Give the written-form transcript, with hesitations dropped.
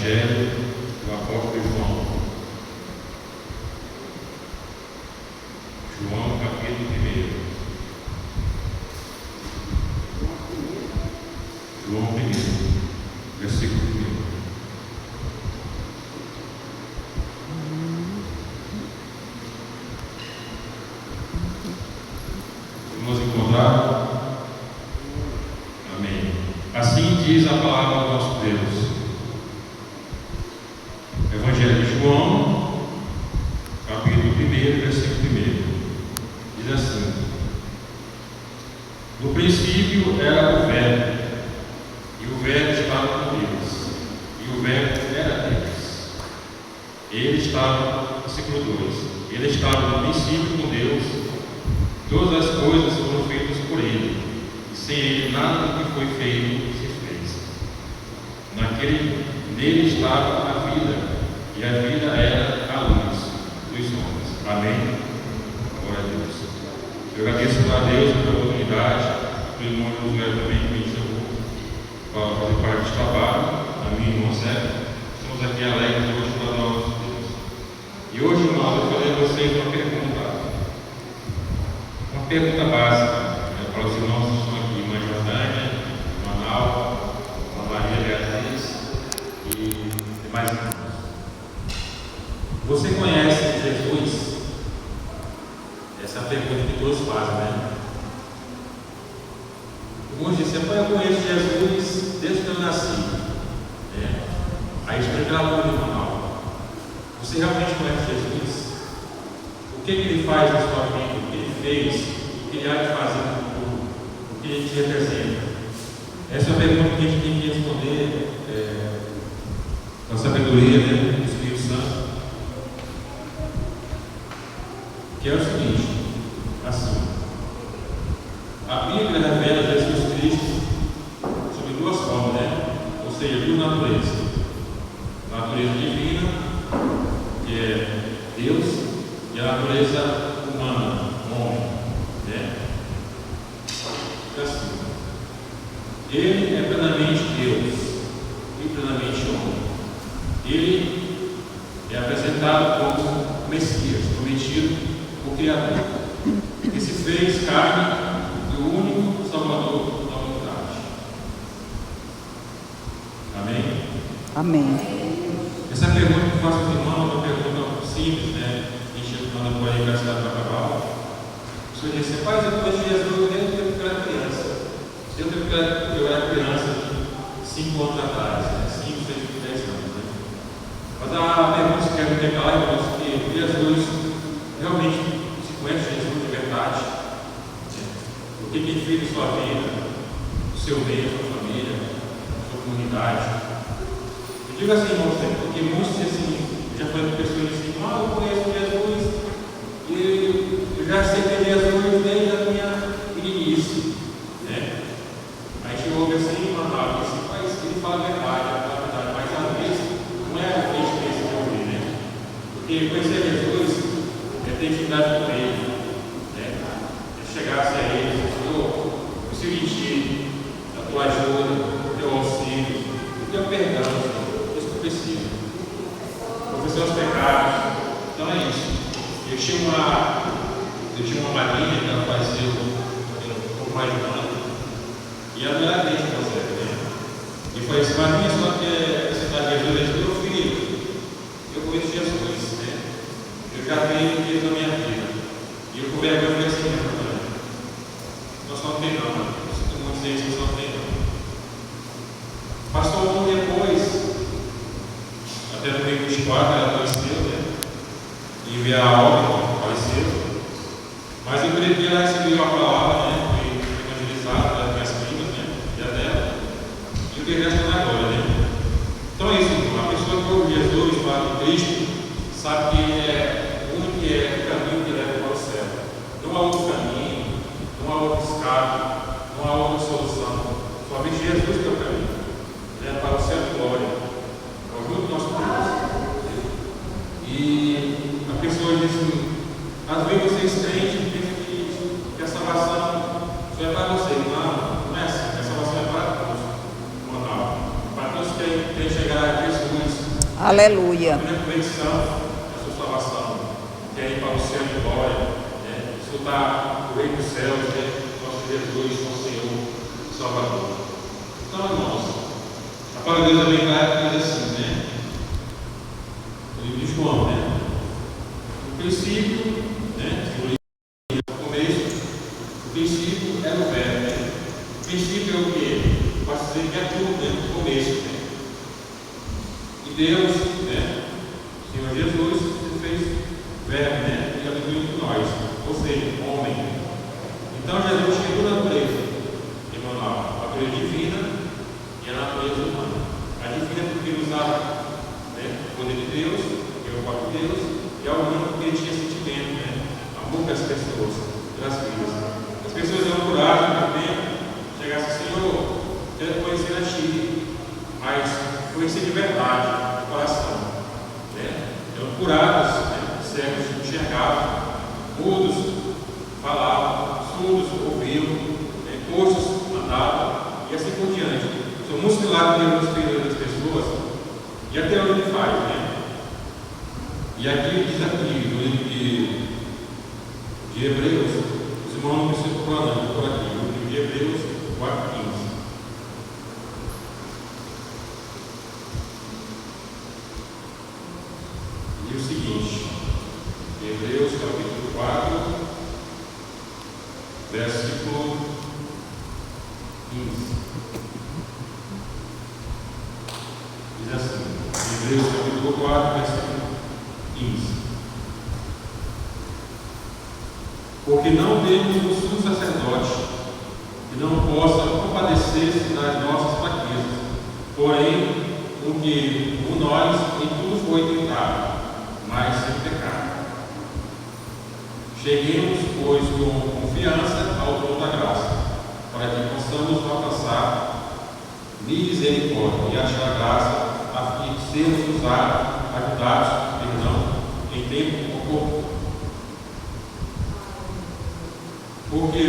Evangelho do apóstolo João. João, capítulo 1. João 1, versículo 1. Vamos encontrar. Amém. Assim diz a palavra do nosso Deus. Evangelho de João, capítulo 1, versículo 1. Diz assim: no princípio era o Verbo, e o Verbo estava com Deus, e o Verbo era Deus. Ele estava, versículo 2, ele estava no princípio com Deus. Todas as coisas foram feitas por ele, e sem ele nada do que foi feito se fez. Nele estava a vida, e a vida era a luz dos homens. Amém? Glória a Deus. Eu agradeço a Deus pela oportunidade, pelo irmão Josué também que me chamou para fazer parte deste trabalho, a minha irmã Zé. Estamos aqui alegres hoje para dar nosso Deus. E hoje, irmãos, eu falei a vocês uma pergunta básica, para os irmãos que estão aqui, irmã Jordânia, irmã Nau, irmã Maria Beatriz e demais irmãos. Você conhece Jesus? Essa é a pergunta que todos fazem, né? Alguns dizem, eu conheço Jesus desde que eu nasci. Aí explica lá no irmão Nau. Você realmente conhece Jesus? O que ele faz na sua vida? O que ele fez? O que ele há de fazer no futuro? O que ele te representa? Essa é a pergunta que a gente tem que responder com a sabedoria do Espírito Santo. Que é o seguinte, assim, a Bíblia revela Jesus Cristo sob duas formas, né? Ou seja, duas naturezas. A natureza divina, que é Deus, e a natureza humana, homem. Assim, ele é plenamente Deus e plenamente homem. Ele é apresentado como Messias, prometido por Criador, que se fez carne do único Salvador da humanidade. Amém? Amém. Essa pergunta que eu faço aos irmãos é uma pergunta simples, né? A gente manda para a universidade para acabar. O senhor disse, pai, eu conheci Jesus desde que eu era criança. Desde que eu era criança, 5 anos atrás, né? 5, 6, 10 anos. Né? Mas a pergunta que eu quero pegar é que Jesus realmente se conhece Jesus de verdade. O que ele fez em sua vida, o seu meio, a sua família, a sua comunidade. Eu digo assim, irmãos, porque muitos assim, já falei com pessoas assim, eu conheço Jesus. E eu já sei que é Jesus desde a minha meninice, né? Aí a gente ouve assim, mano, ele fala a verdade, mas às vezes não é o que a gente pensa de ouvir, né? Porque conhecer Jesus é ter intimidade com ele, né? É chegar-se a ele, Senhor, eu preciso de ti, da tua ajuda, do teu auxílio, do teu perdão, Senhor, isso que eu preciso. Confessar os pecados, então é isso. Eu tinha uma madrinha que ela faleceu um pouco mais de um ano, e ela não era crente com você, né? E foi assim, madrinha, só que você está de Jesus, meu filho, eu conheço Jesus, né? Eu já tenho Deus na minha vida. E eu comi a minha vida assim, né? Nós não tem não, né? Eu sinto muito dizer isso, nós não tem não. Passou um ano depois, até no meio 24, ela faleceu, né? E veio a obra, faleceu. Mas eu creio que ela recebeu a palavra, né? Foi evangelizada pelas minhas primas, né? E a dela. E o que resta na glória, né? Então é isso, a pessoa que ouve Jesus, fala de Cristo, sabe que ele é o único que é o caminho que leva para o céu. Não há outro caminho, não há outro escape, não há outra solução. Somente Jesus que é o caminho. Leva para o céu de glória. É o junto do nosso Deus. E a pessoa diz assim, às vezes vocês crentes pensam que a salvação só é para você. Não é assim. A salvação é para todos. Para todos que querem chegar a Jesus, Aleluia. A minha conexão, a sua salvação, quer ir para o céu de glória, né? Escutar o Rei dos céus, né? Nosso Jesus, nosso Senhor, Salvador. Então, irmãos, a palavra de Deus também vai dizer assim, né? O livro de João, né? No princípio, né? No começo, o princípio era o verbo, né? O princípio é o quê? Pode dizer que é tudo, né? No começo, né? E Deus, né? O Senhor Jesus, ele fez verbo, né? E habitou entre nós, ou seja, homem. Então Jesus tinha duas naturezas, Emmanuel, a natureza divina e a natureza humana. A divina porque ele usava, né, o poder de Deus, que é o próprio Deus, e a humana porque ele tinha sentimento, né? Amor pelas pessoas, pelas vidas. As pessoas iam coragem no tempo, chegassem assim, Senhor, quero conhecer a Ti, mas conhecer de verdade, de coração. Né? Eram curados, né? Cegos enxergavam, mudos falavam, surdos ouviam, né? Coxos andavam, e assim por diante. São muitos milagres que Deus nos fez das pessoas, e até onde ele faz, né? E aqui diz aqui, no livro de Hebreus, os irmãos não precisam por aqui, no livro de Hebreus 4:15. E o seguinte, Hebreus capítulo 4, versículo 15. Diz assim, Hebreus capítulo 4, versículo 15. Porque não temos um sumo sacerdote que não possa compadecer-se das nossas fraquezas, porém, o que por nós em tudo foi tentado, mas sem pecado. Cheguemos, pois, com confiança ao trono da graça, para que possamos alcançar misericórdia e achar graça, a fim de sermos ajudados, em tempo oportuno. Porque